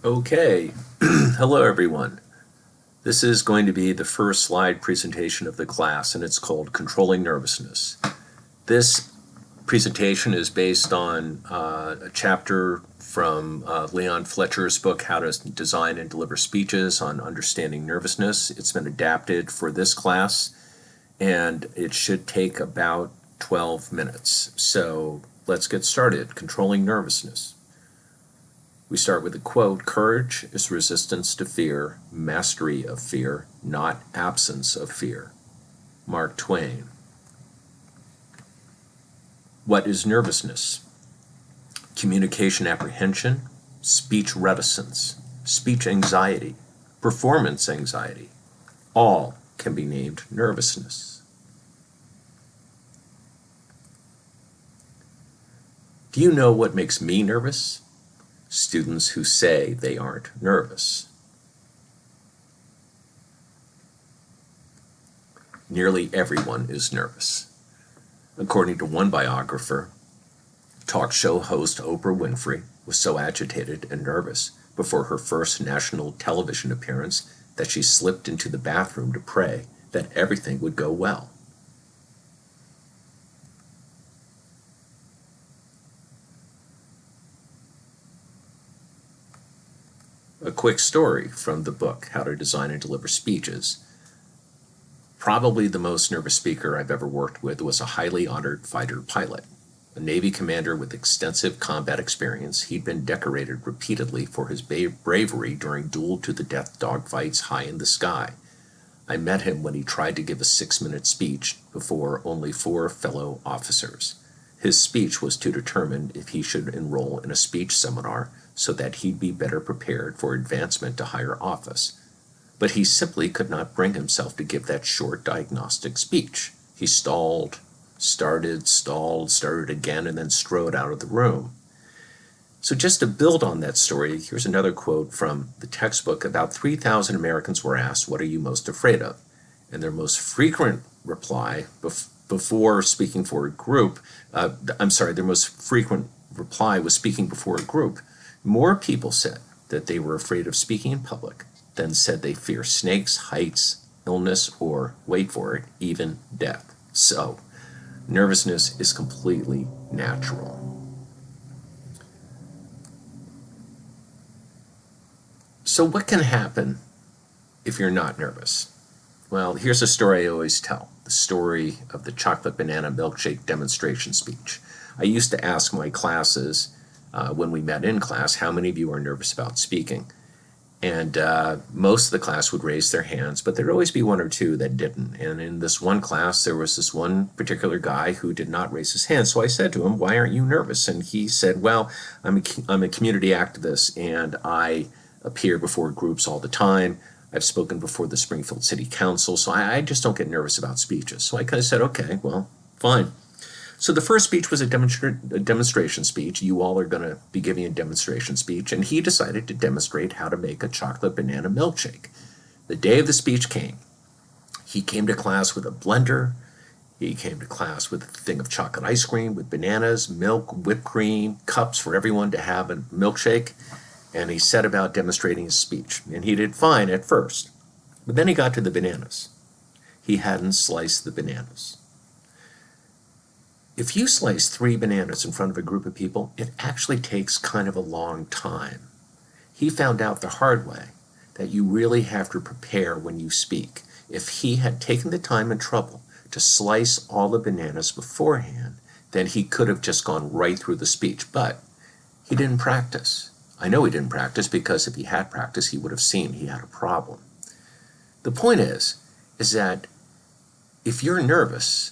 Okay, hello everyone. This is going to be the first slide presentation of the class, and it's called Controlling Nervousness. This presentation is based on a chapter from Leon Fletcher's book, How to Design and Deliver Speeches on Understanding Nervousness. It's been adapted for this class, and it should take about 12 minutes. So let's get started. Controlling Nervousness. We start with a quote: "Courage is resistance to fear, mastery of fear, not absence of fear." Mark Twain. What is nervousness? Communication apprehension, speech reticence, speech anxiety, performance anxiety. All can be named nervousness. Do you know what makes me nervous? Students who say they aren't nervous. Nearly everyone is nervous. According to one biographer, talk show host Oprah Winfrey was so agitated and nervous before her first national television appearance that she slipped into the bathroom to pray that everything would go well. A quick story from the book, How to Design and Deliver Speeches. Probably the most nervous speaker I've ever worked with was a highly honored fighter pilot. A Navy commander with extensive combat experience, he'd been decorated repeatedly for his bravery during duel-to-the-death dogfights high in the sky. I met him when he tried to give a 6-minute speech before only 4 fellow officers. His speech was to determine if he should enroll in a speech seminar so that he'd be better prepared for advancement to higher office. But he simply could not bring himself to give that short diagnostic speech. He stalled, started again, and then strode out of the room. So just to build on that story, here's another quote from the textbook. About 3,000 Americans were asked, "What are you most afraid of?" And their most frequent reply before speaking for a group, their most frequent reply was speaking before a group. More people said that they were afraid of speaking in public than said they fear snakes, heights, illness, or, wait for it, even death. So, nervousness is completely natural. So what can happen if you're not nervous? Well, here's a story I always tell, the story of the chocolate banana milkshake demonstration speech. I used to ask my classes, when we met in class, how many of you are nervous about speaking? And most of the class would raise their hands, but there'd always be one or two that didn't. And in this one class, there was this one particular guy who did not raise his hand. So I said to him, "Why aren't you nervous?" And he said, "Well, I'm a community activist, and I appear before groups all the time. I've spoken before the Springfield City Council, so I just don't get nervous about speeches." So I kind of said, "Okay, well, fine." So the first speech was a demonstration speech. You all are going to be giving a demonstration speech, and he decided to demonstrate how to make a chocolate banana milkshake. The day of the speech came. He came to class with a blender. He came to class with a thing of chocolate ice cream with bananas, milk, whipped cream, cups for everyone to have a milkshake, and he set about demonstrating his speech. And he did fine at first, but then he got to the bananas. He hadn't sliced the bananas. If you slice 3 bananas in front of a group of people, it actually takes kind of a long time. He found out the hard way that you really have to prepare when you speak. If he had taken the time and trouble to slice all the bananas beforehand, then he could have just gone right through the speech. But he didn't practice. I know he didn't practice because if he had practiced, he would have seen he had a problem. The point is that if you're nervous,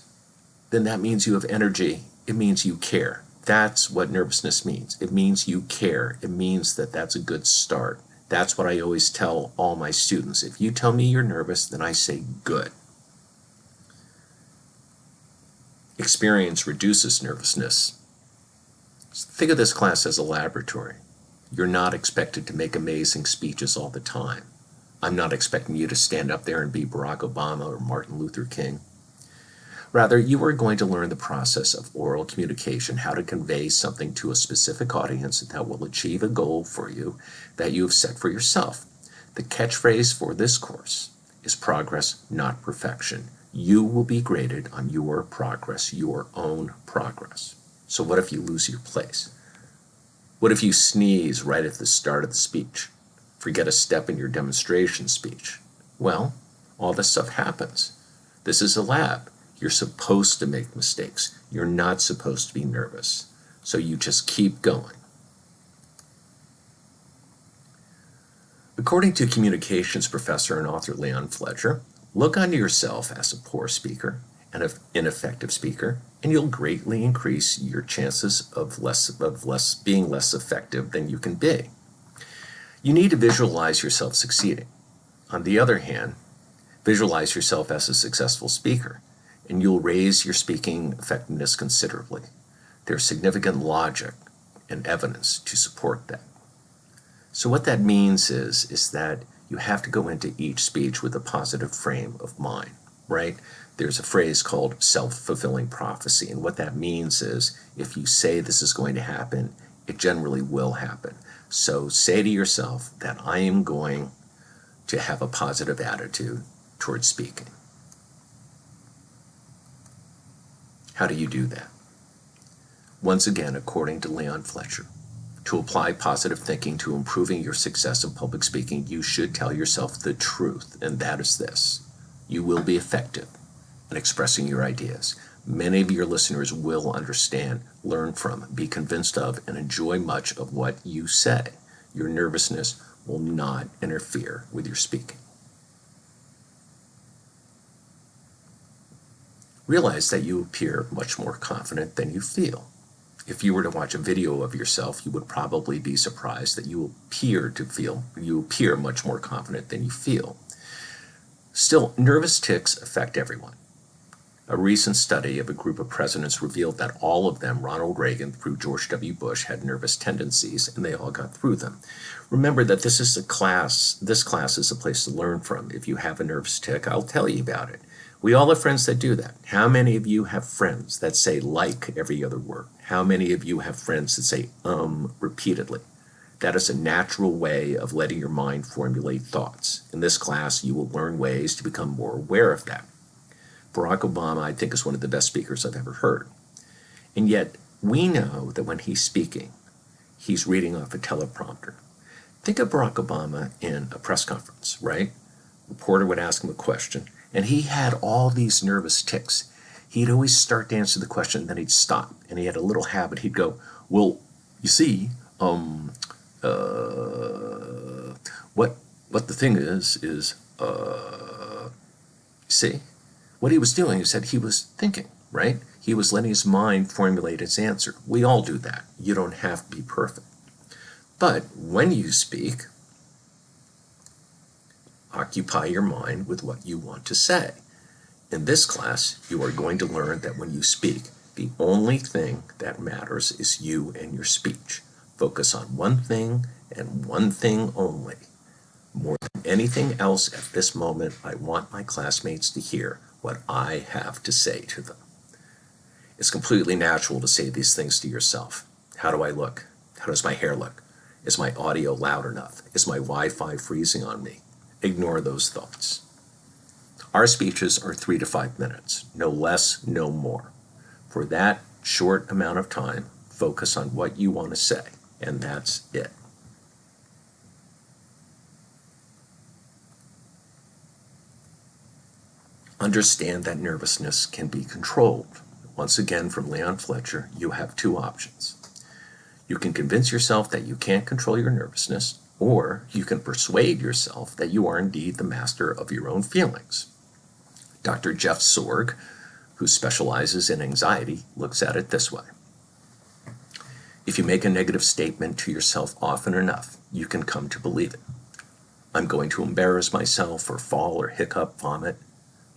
then that means you have energy. It means you care. That's what nervousness means. It means you care. It means that that's a good start. That's what I always tell all my students. If you tell me you're nervous, then I say good. Experience reduces nervousness. Think of this class as a laboratory. You're not expected to make amazing speeches all the time. I'm not expecting you to stand up there and be Barack Obama or Martin Luther King. Rather, you are going to learn the process of oral communication, how to convey something to a specific audience that will achieve a goal for you that you have set for yourself. The catchphrase for this course is progress, not perfection. You will be graded on your progress, your own progress. So what if you lose your place? What if you sneeze right at the start of the speech? Forget a step in your demonstration speech? Well, all this stuff happens. This is a lab. You're supposed to make mistakes. You're not supposed to be nervous. So you just keep going. According to communications professor and author Leon Fletcher, look onto yourself as a poor speaker and an ineffective speaker, and you'll greatly increase your chances of being less effective than you can be. You need to visualize yourself succeeding. On the other hand, visualize yourself as a successful speaker, and you'll raise your speaking effectiveness considerably. There's significant logic and evidence to support that. So what that means is that you have to go into each speech with a positive frame of mind, right? There's a phrase called self-fulfilling prophecy, and what that means is if you say this is going to happen, it generally will happen. So say to yourself that I am going to have a positive attitude towards speaking. How do you do that? Once again, according to Leon Fletcher, to apply positive thinking to improving your success in public speaking, you should tell yourself the truth, and that is this: you will be effective in expressing your ideas. Many of your listeners will understand, learn from, be convinced of, and enjoy much of what you say. Your nervousness will not interfere with your speaking. Realize that you appear much more confident than you feel. If you were to watch a video of yourself, you would probably be surprised that you appear much more confident than you feel. Still, nervous tics affect everyone. A recent study of a group of presidents revealed that all of them, Ronald Reagan through George W. Bush, had nervous tendencies, and they all got through them. Remember that this class is a place to learn from. If you have a nervous tic, I'll tell you about it. We all have friends that do that. How many of you have friends that say like every other word? How many of you have friends that say repeatedly? That is a natural way of letting your mind formulate thoughts. In this class, you will learn ways to become more aware of that. Barack Obama, I think, is one of the best speakers I've ever heard. And yet, we know that when he's speaking, he's reading off a teleprompter. Think of Barack Obama in a press conference, right? Reporter would ask him a question, and he had all these nervous tics. He'd always start to answer the question, then he'd stop. And he had a little habit. He'd go, well, you see, what the thing is, see? What he was doing is that he was thinking, right? He was letting his mind formulate its answer. We all do that. You don't have to be perfect. But when you speak, occupy your mind with what you want to say. In this class, you are going to learn that when you speak, the only thing that matters is you and your speech. Focus on one thing and one thing only. More than anything else at this moment, I want my classmates to hear what I have to say to them. It's completely natural to say these things to yourself. How do I look? How does my hair look? Is my audio loud enough? Is my Wi-Fi freezing on me? Ignore those thoughts. Our speeches are 3 to 5 minutes, no less, no more. For that short amount of time, focus on what you want to say, and that's it. Understand that nervousness can be controlled. Once again, from Leon Fletcher, you have two options. You can convince yourself that you can't control your nervousness, or you can persuade yourself that you are indeed the master of your own feelings. Dr. Jeff Sorg, who specializes in anxiety, looks at it this way. If you make a negative statement to yourself often enough, you can come to believe it. I'm going to embarrass myself or fall or hiccup, vomit.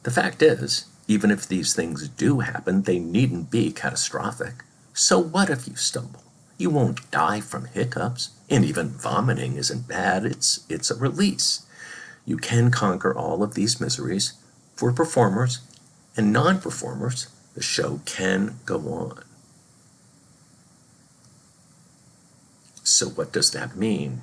The fact is, even if these things do happen, they needn't be catastrophic. So what if you stumble? You won't die from hiccups, and even vomiting isn't bad. It's a release. You can conquer all of these miseries. For performers, And non-performers, the show can go on. So what does that mean?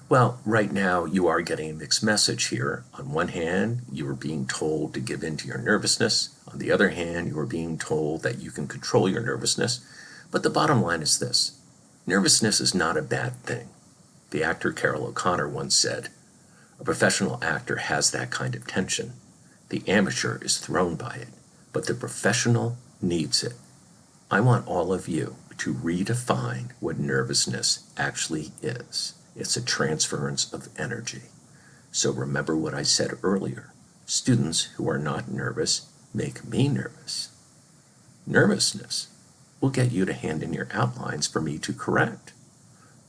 Well, right now you are getting a mixed message here. On one hand, you are being told to give in to your nervousness. On the other hand, you are being told that you can control your nervousness. But the bottom line is this: nervousness is not a bad thing. The actor Carol O'Connor once said, "A professional actor has that kind of tension. The amateur is thrown by it, but the professional needs it." I want all of you to redefine what nervousness actually is. It's a transference of energy. So remember what I said earlier. Students who are not nervous make me nervous. Nervousness will get you to hand in your outlines for me to correct.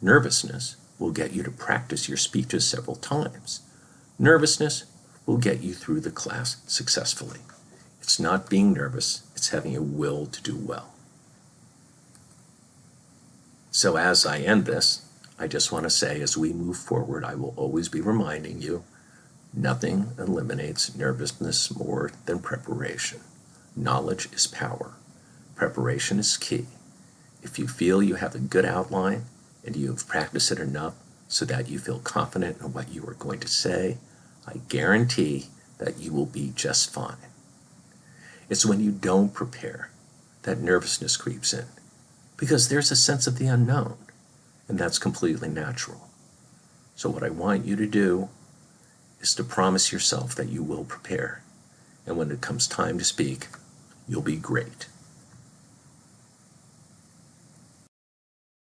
Nervousness will get you to practice your speeches several times. Nervousness will get you through the class successfully. It's not being nervous, it's having a will to do well. So as I end this, I just want to say, as we move forward, I will always be reminding you, nothing eliminates nervousness more than preparation. Knowledge is power. Preparation is key. If you feel you have a good outline and you have practiced it enough so that you feel confident in what you are going to say, I guarantee that you will be just fine. It's when you don't prepare that nervousness creeps in, because there's a sense of the unknown, and that's completely natural. So what I want you to do is to promise yourself that you will prepare, and when it comes time to speak, you'll be great.